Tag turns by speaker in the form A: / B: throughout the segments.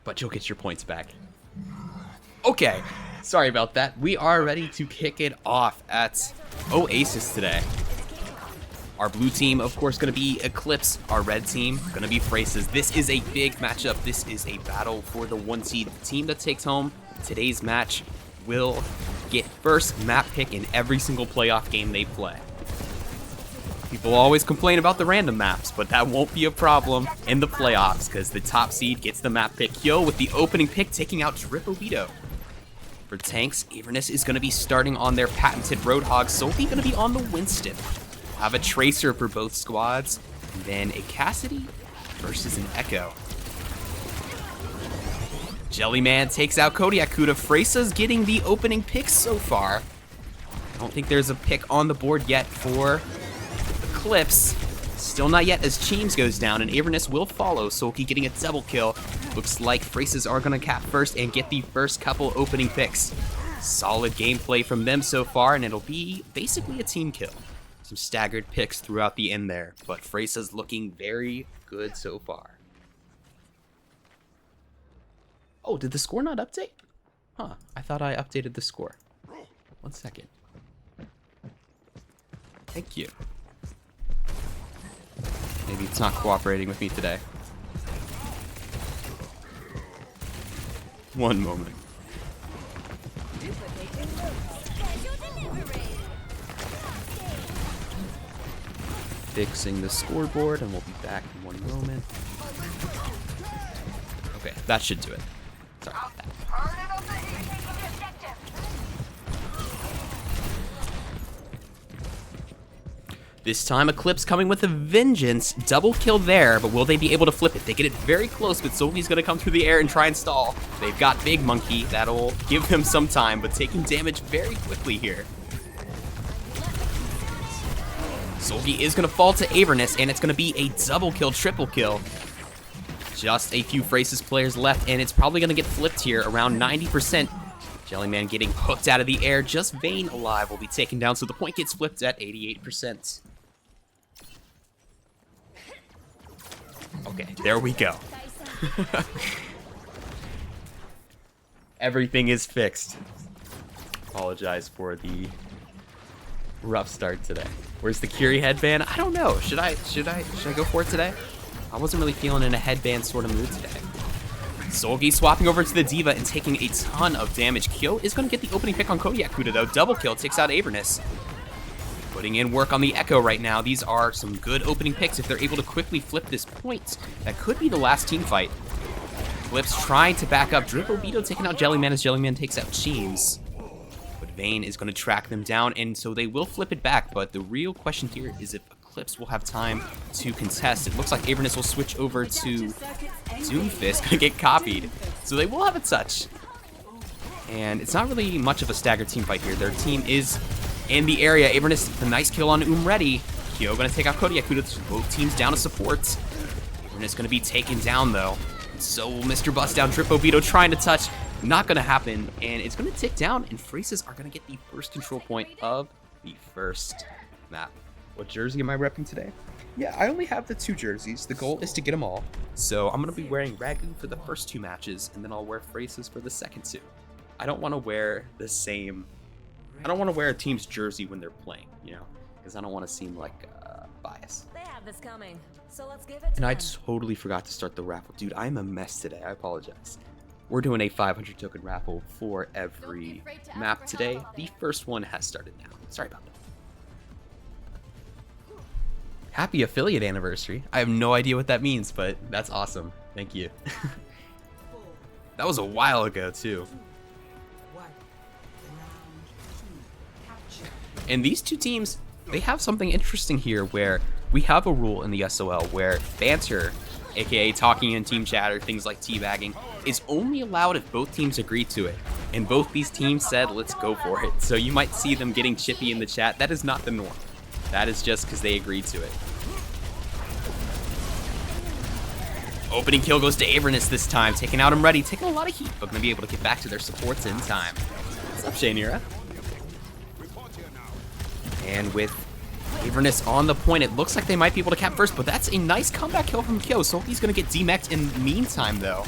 A: But you'll get your points back. Okay, sorry about that. We are ready to kick it off at Oasis today. Our blue team, of course, going to be Eclipse. Our red team, going to be Fresas. This is a big matchup. This is a battle for the 1 seed. The team that takes home today's match will get first map pick in every single playoff game they play. People always complain about the random maps, but that won't be a problem in the playoffs because the top seed gets the map pick. Kyo with the opening pick taking out Dripobito. For tanks, Avernus is going to be starting on their patented Roadhog. Sophie going to be on the Winston. We'll have a Tracer for both squads, and then a Cassidy versus an Echo. Jellyman takes out Kodiak Kuda. Fresas getting the opening pick so far. I don't think there's a pick on the board yet for Eclipse. Still not yet as Cheems goes down, and Avernus will follow. Sulky getting a double kill. Looks like Fresas are going to cap first and get the first couple opening picks. Solid gameplay from them so far, and it'll be basically a team kill. Some staggered picks throughout the end there, but Fresas looking very good so far. Oh, did the score not update? Huh, I thought I updated the score. 1 second. Thank you. Maybe it's not cooperating with me today. One moment. Fixing the scoreboard, and we'll be back in 1 moment. Okay, that should do it. Sorry about that. This time, Eclipse coming with a vengeance. Double kill there, but will they be able to flip it? They get it very close, but Sophie's going to come through the air and try and stall. They've got Big Monkey. That'll give them some time, but taking damage very quickly here. Sophie is going to fall to Avernus, and it's going to be a double kill, triple kill. Just a few Fresas players left, and it's probably going to get flipped here around 90%. Jellyman getting hooked out of the air. Just Vayne alive will be taken down, so the point gets flipped at 88%. Okay, there we go. Everything is fixed. Apologize for the rough start today. Where's the Curie headband? I don't know. Should I go for it today? I wasn't really feeling in a headband sort of mood today. Solgi swapping over to the Diva and taking a ton of damage. Kyo is going to get the opening pick on Kodiak Kuda though. Double kill takes out Avernus. Putting in work on the Echo right now. These are some good opening picks if they're able to quickly flip this point. That could be the last team fight. Eclipse trying to back up. Dripobito taking out Jellyman as Jellyman takes out Cheems. But Vayne is going to track them down, and so they will flip it back. But the real question here is if Eclipse will have time to contest. It looks like Avernus will switch over to Doomfist, gonna get copied. So they will have a touch. And it's not really much of a staggered team fight here. Their team is in the area. Avernus, the nice kill on Umready. Kyo gonna take out Kodiak. Both teams down to support. Avernus gonna be taken down though. So will Mr. Bust down. Dripobito trying to touch. Not gonna happen. And it's gonna tick down, and Fresas are gonna get the first control point of the first map. What jersey am I repping today? Yeah, I only have the 2 jerseys. The goal is to get them all. So I'm going to be wearing Ragu for the first 2 matches, and then I'll wear Fresas for the second 2. I don't want to wear the same... I don't want to wear a team's jersey when they're playing, you know? Because I don't want to seem like bias.
B: They have this coming, so let's give it to
A: And I
B: them.
A: totally forgot to start the raffle. Dude, I'm a mess today. I apologize. We're doing a 500 token raffle for every map today. The first one has started now. Sorry about that. Happy affiliate anniversary. I have no idea what that means, but that's awesome. Thank you. That was a while ago, too. And these 2 teams, they have something interesting here where we have a rule in the SOL where banter, aka talking in team chat or things like teabagging, is only allowed if both teams agree to it. And both these teams said, let's go for it. So you might see them getting chippy in the chat. That is not the norm. That is just because they agreed to it. Opening kill goes to Avernus this time, taking out Umready, taking a lot of heat, but going to be able to get back to their supports in time. What's up, Shaynira? And with Avernus on the point. It looks like they might be able to cap first, but that's a nice comeback kill from Kyo. Sulky's going to get demeched in the meantime, though.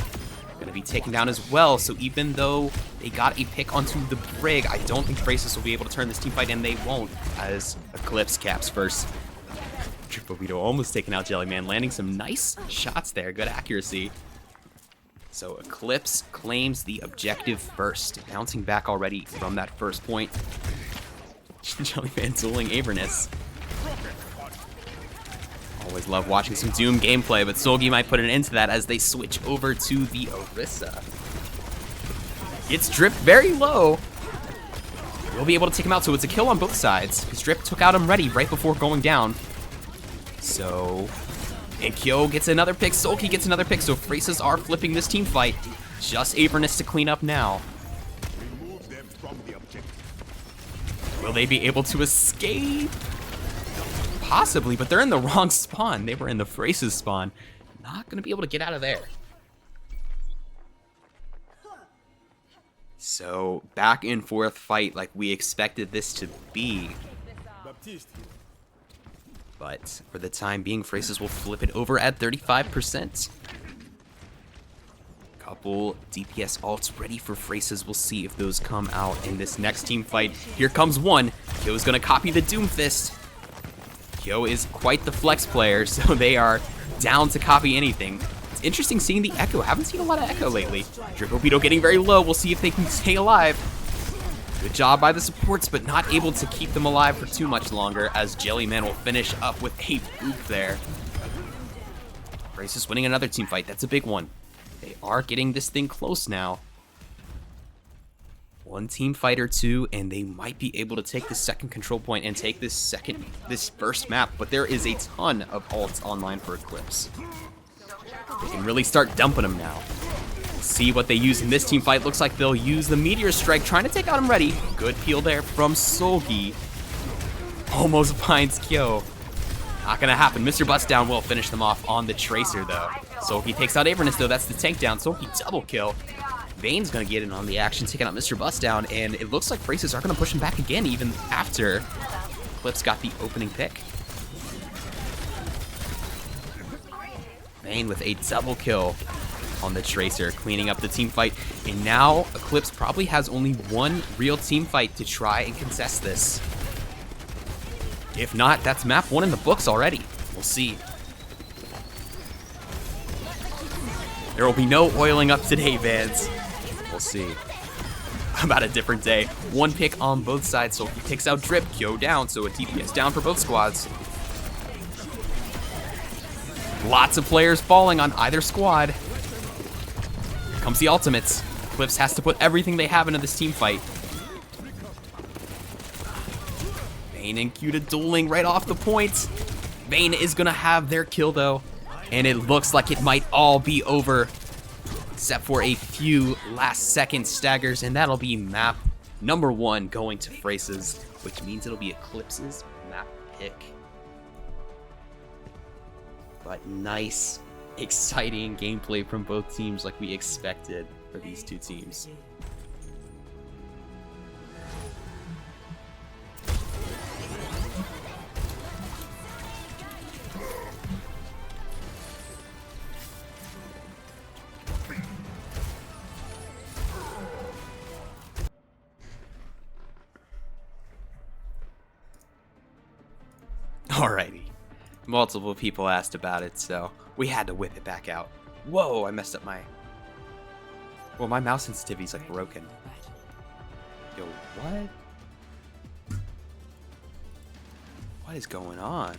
A: Going to be taken down as well, so even though they got a pick onto the Brig, I don't think Fresas will be able to turn this team fight, and they won't, as Eclipse caps first. Tripobito almost taking out Jellyman, landing some nice shots there. Good accuracy. So Eclipse claims the objective first, bouncing back already from that first point. Jellyman dueling Avernus. Always love watching some Doom gameplay, but Solgi might put an end to that as they switch over to the Orisa. It's Drip very low. We'll be able to take him out, so it's a kill on both sides, because Drip took out him ready right before going down. So, and Kyo gets another pick, Sulky gets another pick, so Fresas are flipping this team fight. Just Avernus to clean up now. Will they be able to escape? Possibly, but they're in the wrong spawn. They were in the Fresas spawn. Not going to be able to get out of there. So, back and forth fight like we expected this to be. But for the time being, Fresas will flip it over at 35%. Couple DPS ults ready for Fresas. We'll see if those come out in this next team fight. Here comes one. Kyo's going to copy the Doomfist. Kyo is quite the flex player, so they are down to copy anything. It's interesting seeing the Echo. Haven't seen a lot of Echo lately. Tripobito getting very low. We'll see if they can stay alive. Good job by the supports, but not able to keep them alive for too much longer, as Jellyman will finish up with a boop there. Fresas winning another team fight. That's a big one. They are getting this thing close now. One team fight or two, and they might be able to take the second control point and take this first map, but there is a ton of ults online for Eclipse. They can really start dumping them now. We'll see what they use in this team fight. Looks like they'll use the Meteor Strike, trying to take out him ready. Good peel there from Solgi. Almost finds Kyo. Not gonna happen. Mr. Bust Down will finish them off on the Tracer, though. Solgi takes out Avernus, though. That's the tank down. Solgi double kill. Vane's gonna get in on the action, taking out Mr. Bust Down, and it looks like Fresas are gonna push him back again, even after Eclipse got the opening pick. Vane with a double kill on the Tracer, cleaning up the team fight, and now Eclipse probably has only one real team fight to try and contest this. If not, that's map 1 in the books already. We'll see. There will be no oiling up today, Vans. We'll see. About a different day. One pick on both sides, so he takes out Drip, Kyo down, so a DPS down for both squads. Lots of players falling on either squad. Here comes the ultimates. Eclipse has to put everything they have into this team fight. Vane and Cuda dueling right off the points. Vane is gonna have their kill though, and it looks like it might all be over, except for a few last second staggers, and that'll be map number 1 going to Fresas, which means it'll be Eclipse's map pick. But nice, exciting gameplay from both teams like we expected for these two teams. Alrighty. Multiple people asked about it, so we had to whip it back out. Whoa, I messed up my... Well, my mouse sensitivity's like broken. Yo, what? What is going on?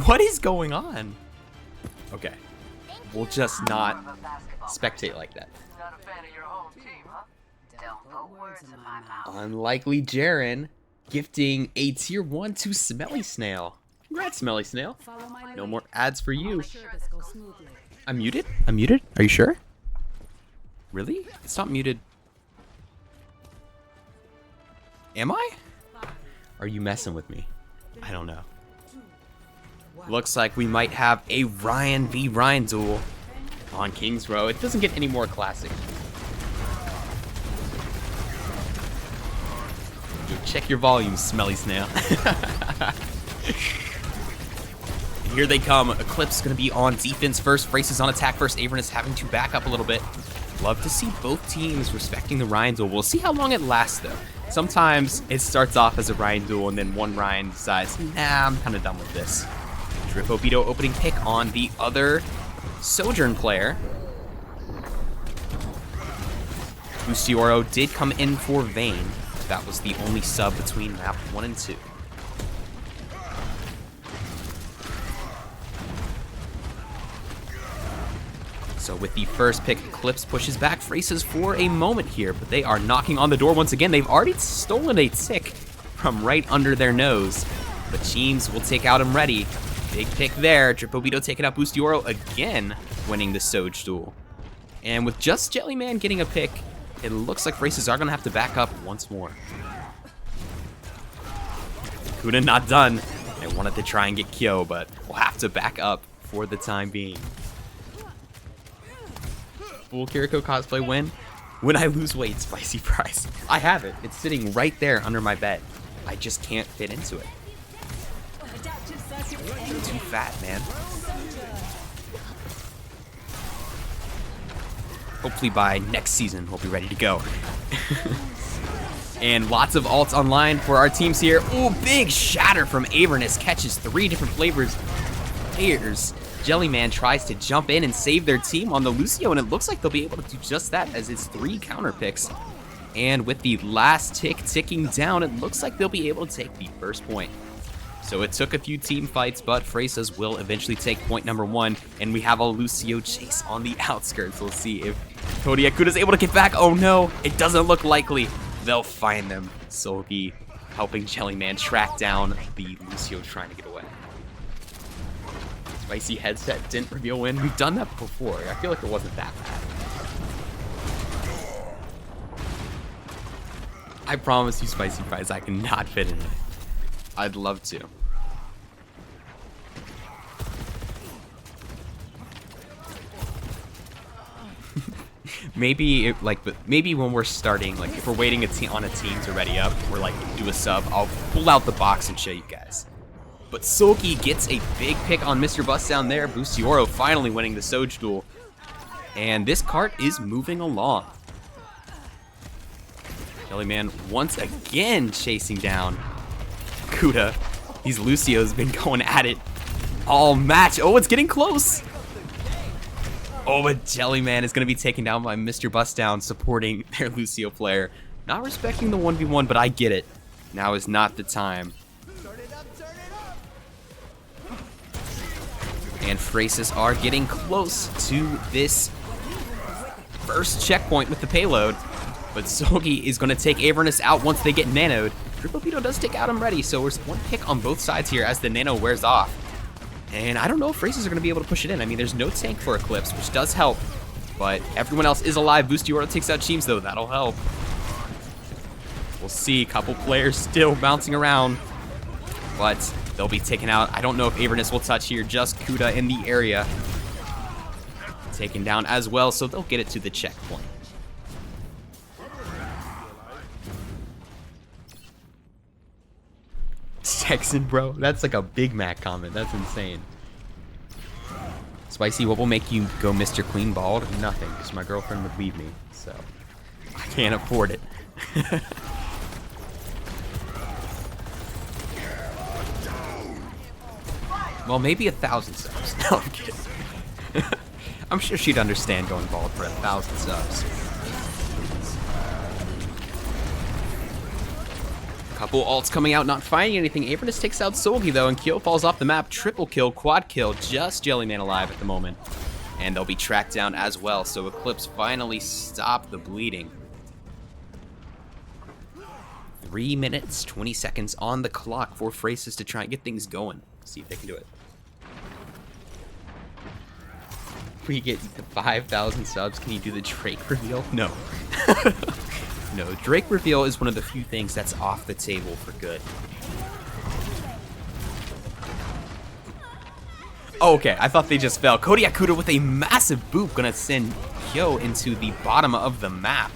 A: What is going on? Okay. We'll just not spectate like that. Unlikely Jaren gifting a tier 1 to Smelly Snail. Congrats, Smelly Snail. No more ads for you. I'm muted? I'm muted? Are you sure? Really? It's not muted. Am I? Are you messing with me? I don't know. Looks like we might have a Ryan v Ryan duel on King's Row. It doesn't get any more classic. Check your volume, smelly snail. Here they come. Eclipse going to be on defense first. Fresas on attack first. Avernus having to back up a little bit. Love to see both teams respecting the Ryan duel. We'll see how long it lasts, though. Sometimes it starts off as a Ryan duel, and then one Ryan decides, nah, I'm kind of done with this. Dripobito opening pick on the other Sojourn player. Lucioro did come in for Vayne. That was the only sub between map 1 and 2. So with the first pick, Eclipse pushes back Fresas for a moment here, but they are knocking on the door once again. They've already stolen a tick from right under their nose, but James will take out him ready. Big pick there. Dripobito taking out Bustioro again, winning the Soj duel. And with just Jellyman getting a pick, it looks like Fresas are going to have to back up once more. Kuda not done. They wanted to try and get Kyo, but we'll have to back up for the time being. Full Kiriko cosplay win. When I lose weight, spicy prize. I have it. It's sitting right there under my bed. I just can't fit into it. Too fat, man. Hopefully by next season, we'll be ready to go. And lots of ults online for our teams here. Ooh, big shatter from Avernus. Catches 3 different players. Jellyman tries to jump in and save their team on the Lucio, and it looks like they'll be able to do just that as it's 3 counter picks. And with the last tick ticking down, it looks like they'll be able to take the first point. So it took a few team fights, but Fresas will eventually take point number 1, and we have a Lucio chase on the outskirts. We'll see if Cody Akuda's able to get back. Oh no, it doesn't look likely. They'll find them. Solgi helping Jellyman track down the Lucio trying to get away. Spicy headset didn't reveal win. We've done that before. I feel like it wasn't that bad. I promise you, Spicy Prize, I cannot fit in it. I'd love to. Maybe maybe when we're starting, like if we're waiting on a team to ready up, we're like do a sub, I'll pull out the box and show you guys. But Solgi gets a big pick on Mr. Bust down there. Bustioro finally winning the Soj duel. And this cart is moving along. Jellyman once again chasing down Kuda. These Lucios been going at it all match. Oh, it's getting close. Oh, but Jellyman is going to be taken down by Mr. Bust down, supporting their Lucio player. Not respecting the 1v1, but I get it. Now is not the time. And Fresas are getting close to this first checkpoint with the payload. But Solgi is going to take Avernus out once they get nanoed. Dripobito does take out him ready, so there's one pick on both sides here as the nano wears off. And I don't know if Fresas are going to be able to push it in. I mean, there's no tank for Eclipse, which does help. But everyone else is alive. Bustioro takes out Cheems, though. That'll help. We'll see. A couple players still bouncing around. But they'll be taken out. I don't know if Avernus will touch here. Just Kuda in the area. Taken down as well, so they'll get it to the checkpoint. Texan, bro. That's like a Big Mac comment. That's insane. Spicy, what will make you go Mr. Clean Bald? Nothing, because my girlfriend would leave me, so I can't afford it. Well, maybe 1,000 subs. No, I'm kidding. I'm sure she'd understand going bald for 1,000 subs. Couple ults coming out, not finding anything. Avernus takes out Solgi, though, and Kyo falls off the map. Triple kill, quad kill, just Jellyman alive at the moment. And they'll be tracked down as well, so Eclipse finally stopped the bleeding. 3 minutes, 20 seconds on the clock for Fresas to try and get things going. See if they can do it. If we get to 5,000 subs, can you do the Drake reveal? No. No, Drake reveal is one of the few things that's off the table for good. Oh, okay, I thought they just fell. Cody Akuda with a massive boop gonna send Kyo into the bottom of the map.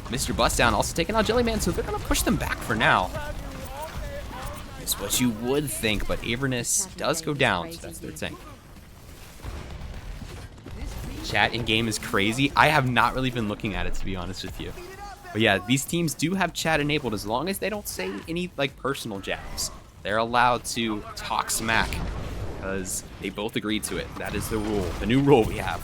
A: Mr. Bustdown also taking out Jellyman, so they're going to push them back for now. It's what you would think, but Avernus does go down, so that's their tank. Chat in-game is crazy. I have not really been looking at it, to be honest with you. But yeah, these teams do have chat enabled as long as they don't say any, like, personal jabs. They're allowed to talk smack because they both agreed to it. That is the rule, the new rule we have.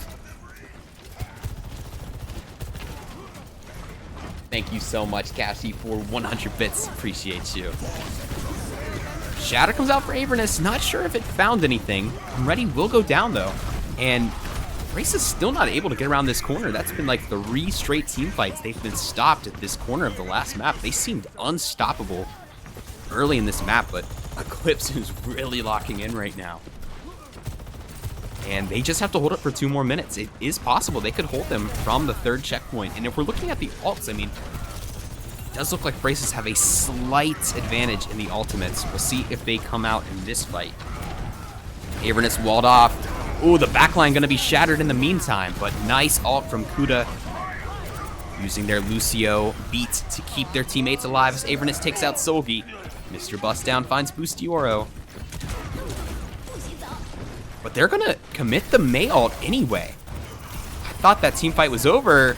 A: Thank you so much, Cassie, for 100 bits. Appreciate you. Shatter comes out for Avernus. Not sure if it found anything. Ready will go down, though. And Fresas is still not able to get around this corner. That's been like 3 straight team fights. They've been stopped at this corner of the last map. They seemed unstoppable early in this map, but Eclipse is really locking in right now. And they just have to hold it for 2 more minutes. It is possible they could hold them from the 3rd checkpoint. And if we're looking at the ults, I mean, it does look like Fresas have a slight advantage in the ultimates. We'll see if they come out in this fight. Avernus walled off. Ooh, the backline gonna be shattered in the meantime, but nice ult from Kuda. Using their Lucio beat to keep their teammates alive as Avernus takes out Solgi. Mr. Bustdown finds Boostioro. But they're gonna commit the Mei ult anyway. I thought that team fight was over.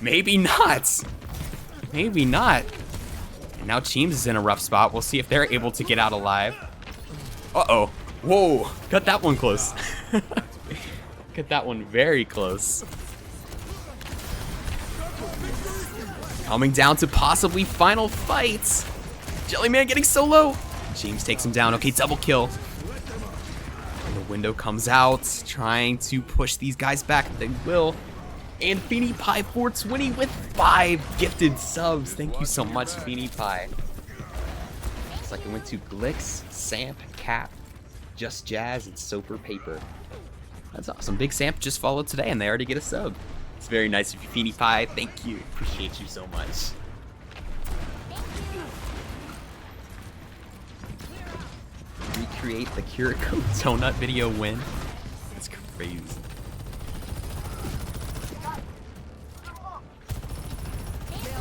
A: Maybe not. Maybe not. And now Cheems is in a rough spot. We'll see if they're able to get out alive. Uh-oh. Whoa. Got that one close. Got that one very close. Coming down to possibly final fights. Jellyman getting so low. Cheems takes him down. Okay, double kill. And the window comes out, trying to push these guys back. They will. And Feeny Pie 420 with 5 gifted subs. Thank you so much, Feeny Pie. Looks like it went to Glix, Samp, Cap, Just Jazz, and Soper Paper. That's awesome. Big Samp just followed today, and they already get a sub. It's very nice of you, Feeny Pie. Thank you. Appreciate you so much. Recreate the Kiriko donut video win. That's crazy.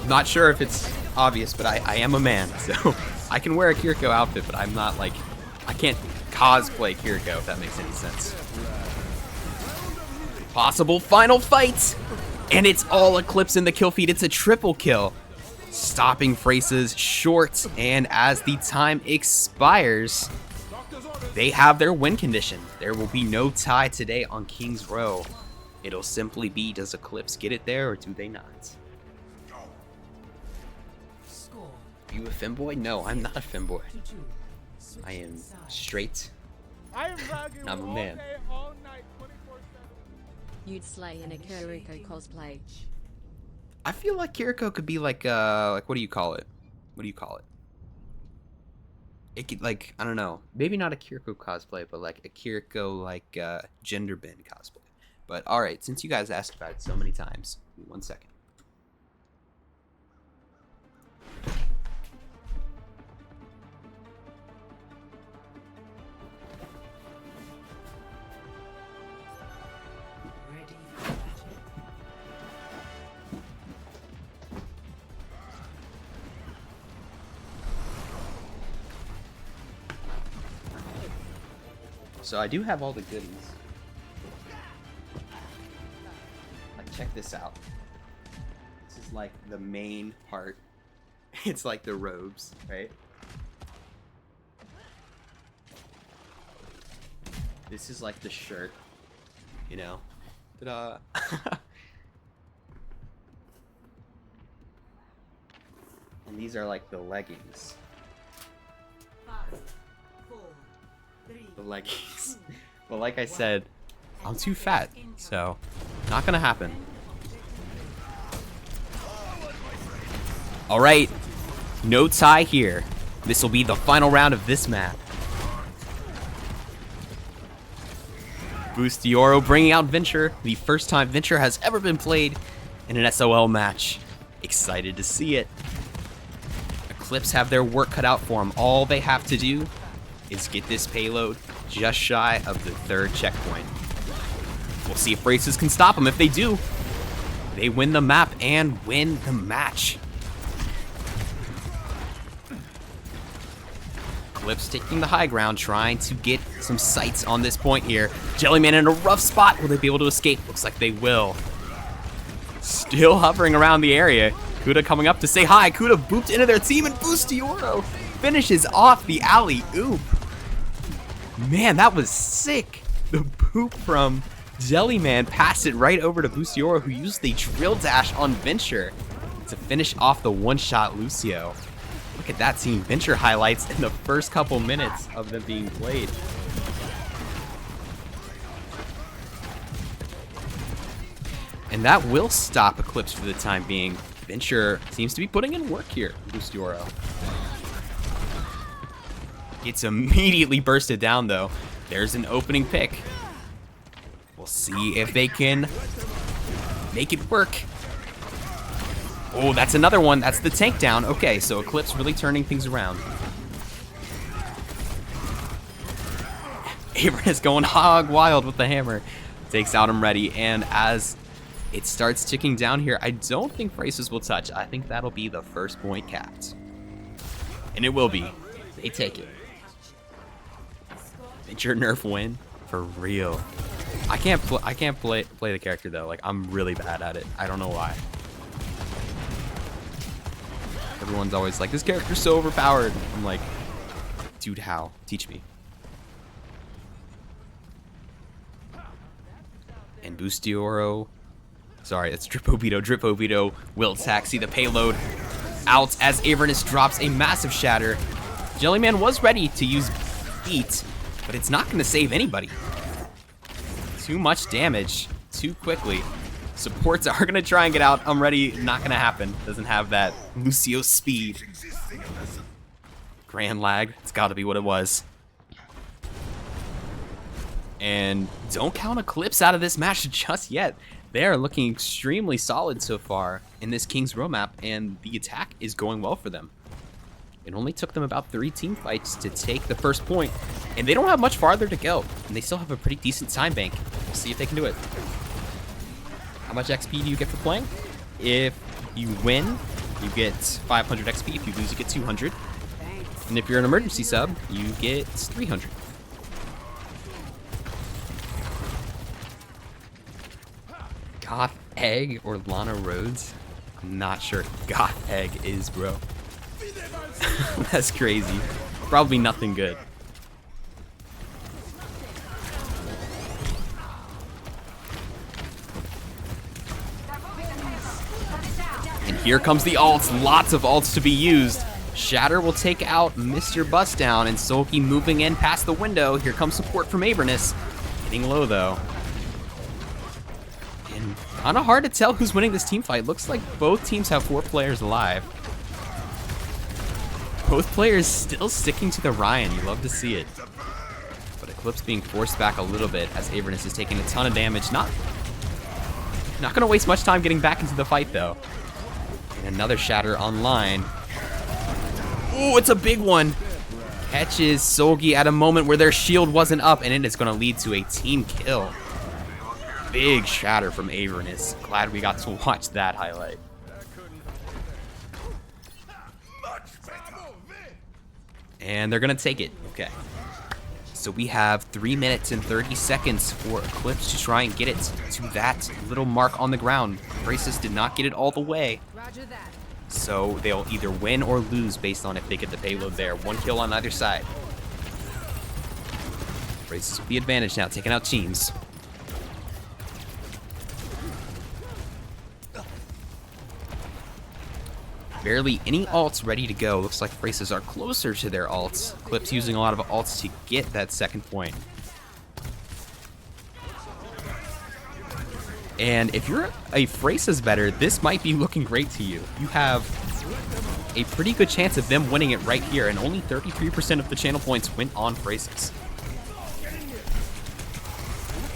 A: Not sure if it's obvious, but I am a man, so I can wear a Kiriko outfit, but I'm not like, I can't cosplay Kiriko, if that makes any sense. Possible final fight! And it's all Eclipse in the kill feed. It's a triple kill. Stopping Fresas short, and as the time expires, they have their win condition. There will be no tie today on King's Row. It'll simply be, does Eclipse get it there, or do they not? Are you a femboy? No, I'm not a femboy. I am straight. And I'm a man.
B: You'd slay in a Kiriko cosplay.
A: I feel like Kiriko could be like what do you call it? What do you call it? It could, like, I don't know. Maybe not a Kiriko cosplay, but like a Kiriko like gender bend cosplay. But all right, since you guys asked about it so many times, 1 second. So I do have all the goodies. Like, check this out. This is like the main part. It's like the robes, right? This is like the shirt, you know? Ta-da! And these are like the leggings. The leggings. But like I said, I'm too fat, so not gonna happen. All right, no tie here. This will be the final round of this map. Boostioro bringing out Venture, the first time Venture has ever been played in an SOL match. Excited to see it. Eclipse have their work cut out for them. All they have to do is get this payload just shy of the 3rd checkpoint. We'll see if Fresas can stop them. If they do, they win the map and win the match. Eclipse taking the high ground, trying to get some sights on this point here. Jellyman in a rough spot. Will they be able to escape? Looks like they will. Still hovering around the area. Kuda coming up to say hi. Kuda booped into their team, and Bustioro finishes off the alley-oop. Man, that was sick. The boop from Jellyman passed it right over to Bustioro, who used the drill dash on Venture to finish off the one-shot Lucio. Look at that team. Venture highlights in the first couple minutes of them being played. And that will stop Eclipse for the time being. Venture seems to be putting in work here, Bustioro. It's immediately bursted down, though. There's an opening pick. We'll see if they can make it work. Oh, that's another one. That's the tank down. Okay, so Eclipse really turning things around. Abram is going hog wild with the hammer. Takes out him ready, and as it starts ticking down here, I don't think Fresas will touch. I think that'll be the first point capped. And it will be. They take it. Venture nerf win? For real. I can't play the character though. Like, I'm really bad at it. I don't know why. Everyone's always like, this character's so overpowered. I'm like, dude, how? Teach me. And Bustioro. Sorry, it's Dripobito. Dripobito will taxi the payload out as Avernus drops a massive shatter. Jellyman was ready to use Beat, but it's not going to save anybody. Too much damage too quickly. Supports are going to try and get out. I'm ready. Not going to happen. Doesn't have that Lucio speed. Grand lag. It's got to be what it was. And don't count Eclipse out of this match just yet. They are looking extremely solid so far in this King's Row map, and the attack is going well for them. It only took them about 3 team fights to take the first point, and they don't have much farther to go, and they still have a pretty decent time bank. We'll see if they can do it. How much XP do you get for playing? If you win, you get 500 XP. If you lose, you get 200. And if you're an emergency sub, you get 300. Goth Egg or Lana Rhodes? I'm not sure Goth Egg is, bro. That's crazy. Probably nothing good. And here comes the ults. Lots of ults to be used. Shatter will take out Mr. Bustdown, and Sulky moving in past the window. Here comes support from Avernus. Getting low, though. And kind of hard to tell who's winning this team fight. Looks like both teams have 4 players alive. Both players still sticking to the Ryan. You love to see it. But Eclipse being forced back a little bit as Avernus is taking a ton of damage. Not going to waste much time getting back into the fight, though. And another shatter online. Ooh, it's a big one. Catches Solgi at a moment where their shield wasn't up, and it is going to lead to a team kill. Big shatter from Avernus. Glad we got to watch that highlight. And they're going to take it. Okay. So we have 3 minutes and 30 seconds for Eclipse to try and get it to that little mark on the ground. Fresas did not get it all the way.
B: Roger that.
A: So they'll either win or lose based on if they get the payload there. 1 kill on either side. Fresas with the advantage now, taking out teams. Barely any ults ready to go. Looks like Fresas are closer to their ults. Eclipse using a lot of ults to get that second point. And if you're a Fresas better, this might be looking great to you. You have a pretty good chance of them winning it right here, and only 33% of the channel points went on Fresas.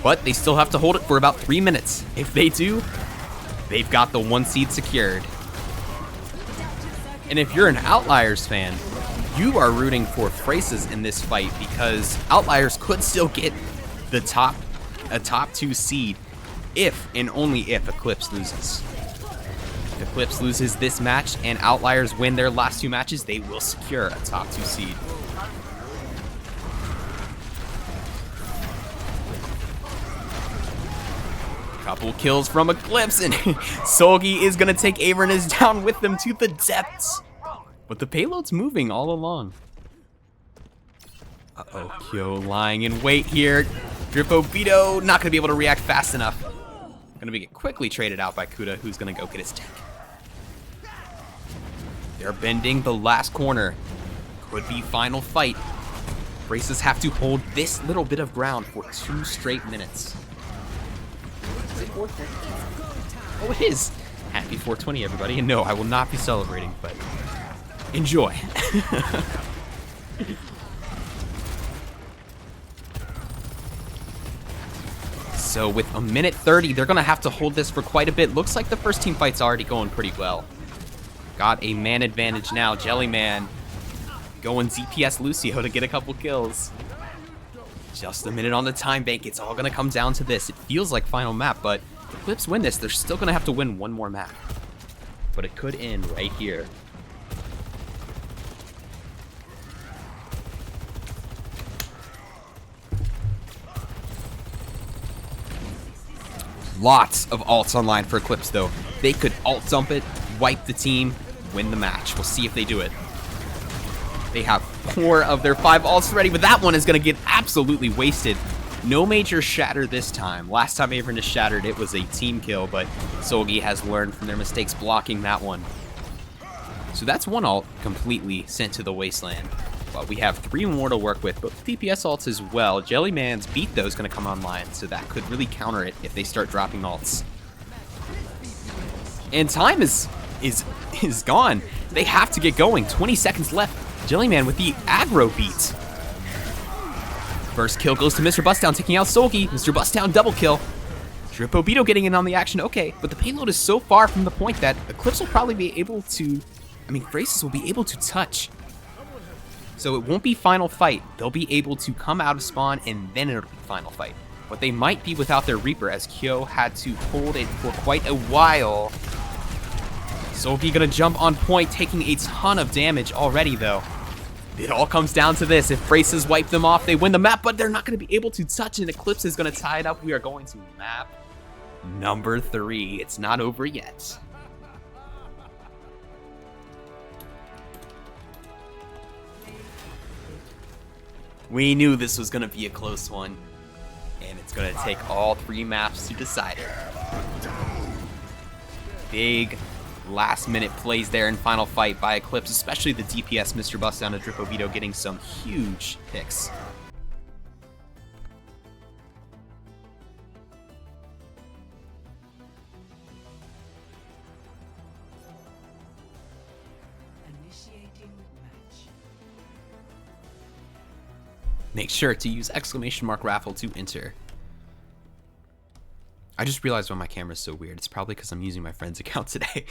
A: But they still have to hold it for about 3 minutes. If they do, they've got the 1 seed secured. And if you're an Outliers fan, you are rooting for Fresas in this fight because Outliers could still get the top 2 seed if and only if Eclipse loses. If Eclipse loses this match and Outliers win their last 2 matches, they will secure a top 2 seed. Couple kills from Eclipse, and Solgi is going to take Avernus down with them to the depths. But the payload's moving all along. Uh-oh, Kyo lying in wait here. Dripobito not going to be able to react fast enough. Going to get quickly traded out by Kuda, who's going to go get his tank. They're bending the last corner. Could be final fight. Fresas have to hold this little bit of ground for 2 straight minutes. Is it 420? Oh, it is. Happy 420, everybody. And no, I will not be celebrating, but enjoy. So with 1:30, they're going to have to hold this for quite a bit. Looks like the first team fight's already going pretty well. Got a man advantage now. Jellyman going ZPS Lucio to get a couple kills. Just a minute on the time bank. It's all going to come down to this. It feels like final map, but if Eclipse win this, they're still going to have to win one more map. But it could end right here. Lots of ults online for Eclipse, though. They could ult dump it, wipe the team, win the match. We'll see if they do it. They have 4 of their 5 ults ready, but that one is going to get absolutely wasted. No major shatter this time. Last time Avernus shattered, it was a team kill, but Solgi has learned from their mistakes blocking that one. So that's one ult completely sent to the wasteland. But we have 3 more to work with, both DPS ults as well. Jellyman's beat, though, is going to come online, so that could really counter it if they start dropping ults. And time is gone. They have to get going. 20 seconds left. Jellyman with the aggro beat. First kill goes to Mr. Bustdown, taking out Solgi. Mr. Bustdown double kill. Dripobito getting in on the action. Okay, but the payload is so far from the point that Eclipse will probably be able to... Fresas will be able to touch. So it won't be final fight. They'll be able to come out of spawn, and then it'll be final fight. But they might be without their Reaper, as Kyo had to hold it for quite a while. Solgi gonna jump on point, taking a ton of damage already, though. It all comes down to this. If Fresas wipe them off, they win the map, but they're not gonna be able to touch, and Eclipse is gonna tie it up. We are going to map number 3. It's not over yet. We knew this was going to be a close one, and it's going to take all 3 maps to decide it. Big last-minute plays there in final fight by Eclipse, especially the DPS Mr. Bustdown and Dripobito getting some huge picks. Make sure to use !raffle to enter. I just realized why my camera's so weird. It's probably because I'm using my friend's account today.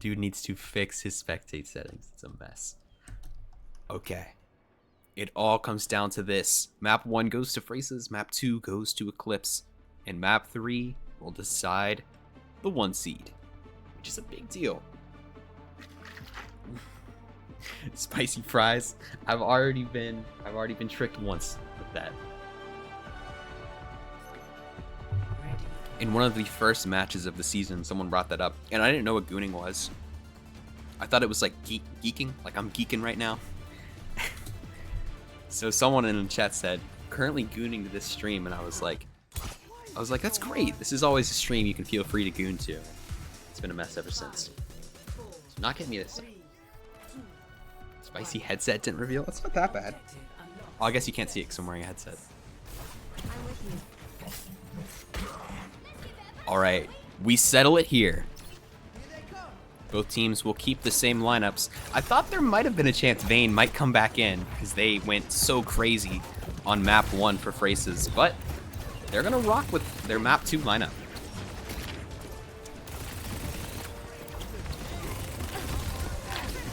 A: Dude needs to fix his spectate settings. It's a mess. Okay. It all comes down to this. Map 1 goes to Fresas, map 2 goes to Eclipse, and map 3 will decide the 1 seed, which is a big deal. Spicy fries. I've already been tricked once with that. In one of the first matches of the season, someone brought that up, and I didn't know what gooning was. I thought it was like geeking, like I'm geeking right now. So someone in the chat said, currently gooning to this stream, and I was like, that's great. This is always a stream you can feel free to goon to. It's been a mess ever since. So not getting me this time. Spicy headset didn't reveal. That's not that bad. Oh, I guess you can't see it because I'm wearing a headset. Alright, we settle it here. Both teams will keep the same lineups. I thought there might have been a chance Vayne might come back in because they went so crazy on map 1 for Fresas, but they're going to rock with their map 2 lineup.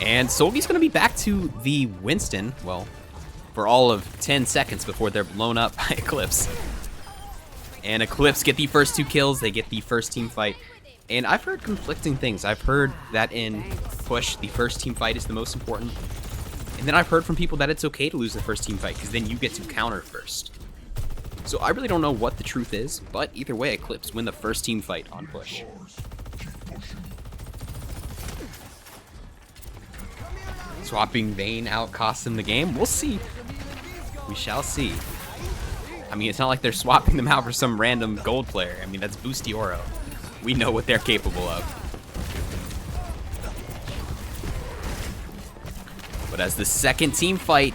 A: And Solgi's going to be back to the Winston, well, for all of 10 seconds before they're blown up by Eclipse. And Eclipse get the first 2 kills. They get the first team fight. And I've heard conflicting things. I've heard that in push, the first team fight is the most important. And then I've heard from people that it's okay to lose the first team fight because then you get to counter first. So I really don't know what the truth is, but either way, Eclipse win the first team fight on push. Swapping Vayne out cost them the game. We'll see. We shall see. I mean, it's not like they're swapping them out for some random gold player. I mean, that's Boosty Oro. We know what they're capable of. But as the second team fight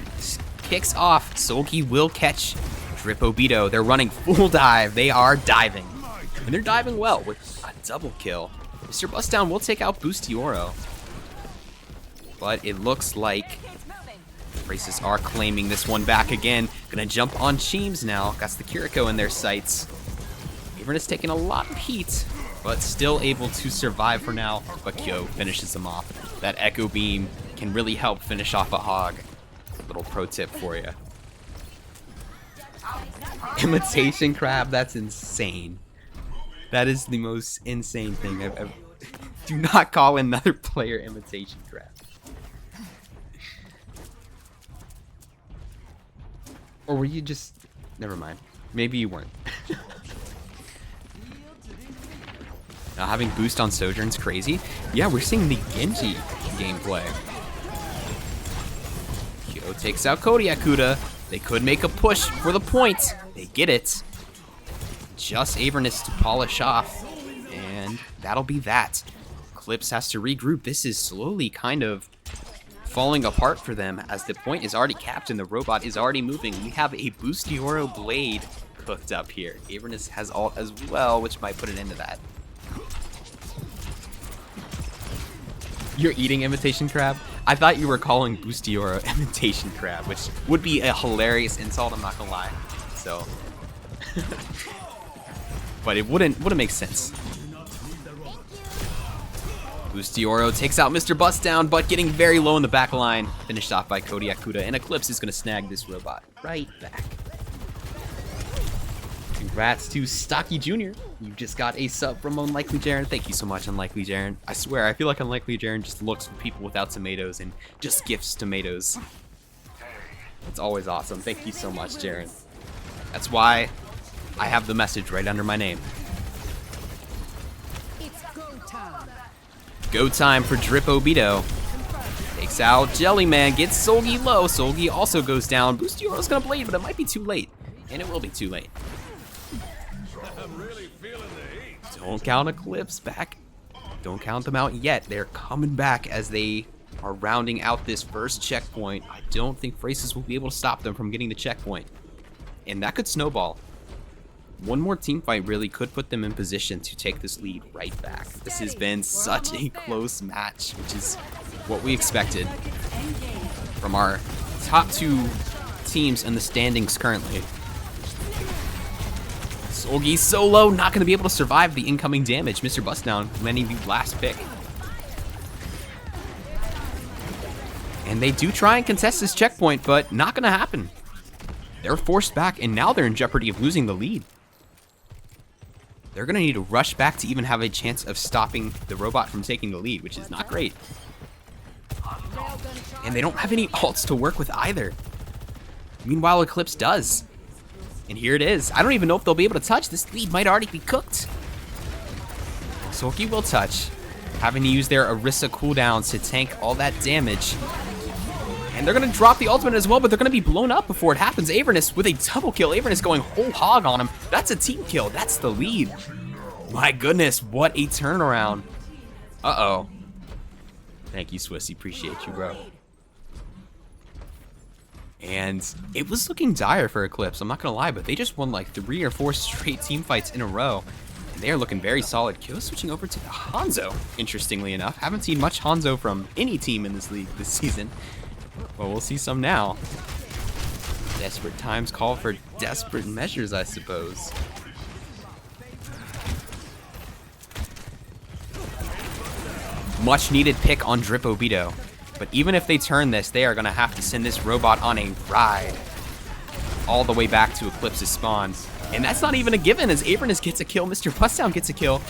A: kicks off, Solgi will catch Dripobito. They're running full dive. They are diving. And they're diving well with a double kill. Mr. Bustdown will take out Boosty Oro. But it looks like Fresas are claiming this one back again. Gonna jump on Cheems now. Got the Kiriko in their sights. Avern is taking a lot of heat, but still able to survive for now. But Kyo finishes them off. That Echo Beam can really help finish off a hog. Little pro tip for you. Imitation crab, that's insane. That is the most insane thing I've ever... Do not call another player imitation crab. Or were you just... Never mind. Maybe you weren't. Now having boost on Sojourn's crazy. Yeah, we're seeing the Genji gameplay. Kyo takes out Kodiak Kuda. They could make a push for the point. They get it. Just Avernus to polish off. And that'll be that. Eclipse has to regroup. This is slowly kind of falling apart for them as the point is already capped and the robot is already moving. We have a Boosty Oro blade cooked up here. Avernus has ult as well, which might put an end to that. You're eating imitation crab? I thought you were calling Boosty Oro imitation crab, which would be a hilarious insult, I'm not gonna lie. So, but it wouldn't make sense. Boosty Oro takes out Mr. Bustdown, but getting very low in the back line. Finished off by Kodiak Kuda, and Eclipse is gonna snag this robot right back. Congrats to Stocky Jr. You just got a sub from Unlikely Jaren. Thank you so much, Unlikely Jaren. I swear, I feel like Unlikely Jaren just looks for people without tomatoes and just gifts tomatoes. It's always awesome. Thank you so much, Jaren. That's why I have the message right under my name.
B: It's go time.
A: Go time for Dripobito. Takes out Jellyman, gets Solgi low. Solgi also goes down. Boosty Oro's gonna blade, but it might be too late. And it will be too late. Don't count Eclipse back. Don't count them out yet. They're coming back as they are rounding out this first checkpoint. I don't think Fresas will be able to stop them from getting the checkpoint. And that could snowball. One more team fight really could put them in position to take this lead right back. This has been such a close match, which is what we expected from our top two teams in the standings currently. Solgi solo, not going to be able to survive the incoming damage. Mr. Bustdown landing the last pick. And they do try and contest this checkpoint, but not going to happen. They're forced back, and now they're in jeopardy of losing the lead. They're going to need to rush back to even have a chance of stopping the robot from taking the lead, which is not great. And they don't have any ults to work with either. Meanwhile, Eclipse does. And here it is. I don't even know if they'll be able to touch. This lead might already be cooked. Solgi will touch, having to use their Orisa cooldowns to tank all that damage. And they're going to drop the ultimate as well, but they're going to be blown up before it happens. Avernus with a double kill. Avernus going whole hog on him. That's a team kill. That's the lead. My goodness, what a turnaround. Uh-oh. Thank you, Swissy. Appreciate you, bro. And it was looking dire for Eclipse, I'm not gonna lie, but they just won like 3 or 4 straight team fights in a row. And they are looking very solid. Kyo switching over to the Hanzo, interestingly enough. Haven't seen much Hanzo from any team in this league this season. Well, we'll see some now. Desperate times call for desperate measures, I suppose. Much needed pick on Dripobito. But even if they turn this, they are going to have to send this robot on a ride all the way back to Eclipse's spawn. And that's not even a given as Avernus gets a kill, Mr. Bustdown gets a kill.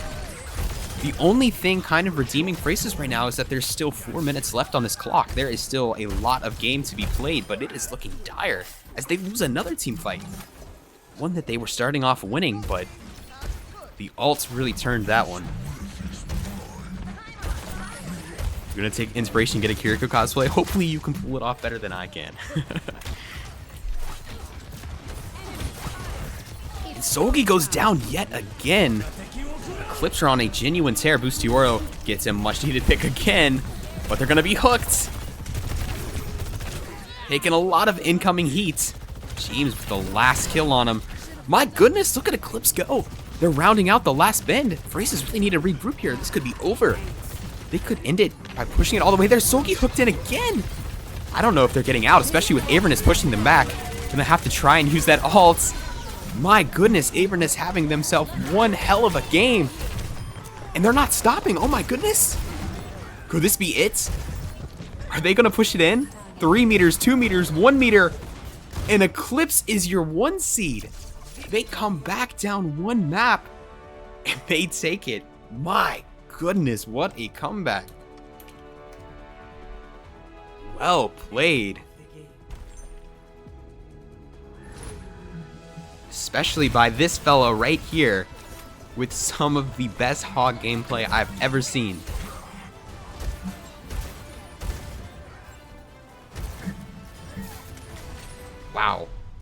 A: The only thing kind of redeeming Fresas right now is that there's still 4 minutes left on this clock. There is still a lot of game to be played, but it is looking dire as they lose another team fight. One that they were starting off winning, but the ults really turned that one. You're gonna take inspiration, get a Kiriko cosplay. Hopefully you can pull it off better than I can. And Sogi goes down yet again. Eclipse are on a genuine tear. Bustioro gets a much needed pick again, but they're gonna be hooked. Taking a lot of incoming heat. James with the last kill on him. My goodness, look at Eclipse go. They're rounding out the last bend. Fresas really need to regroup here. This could be over. They could end it by pushing it all the way there. Sogi hooked in again. I don't know if they're getting out, especially with Avernus pushing them back. Gonna have to try and use that ult. My goodness, Avernus having themselves one hell of a game. And they're not stopping. Oh my goodness. Could this be it? Are they gonna push it in? 3 meters, 2 meters, 1 meter. And Eclipse is your 1 seed. They come back down 1 map and they take it. My goodness, what a comeback. Well played. Especially by this fellow right here with some of the best Hog gameplay I've ever seen. Wow.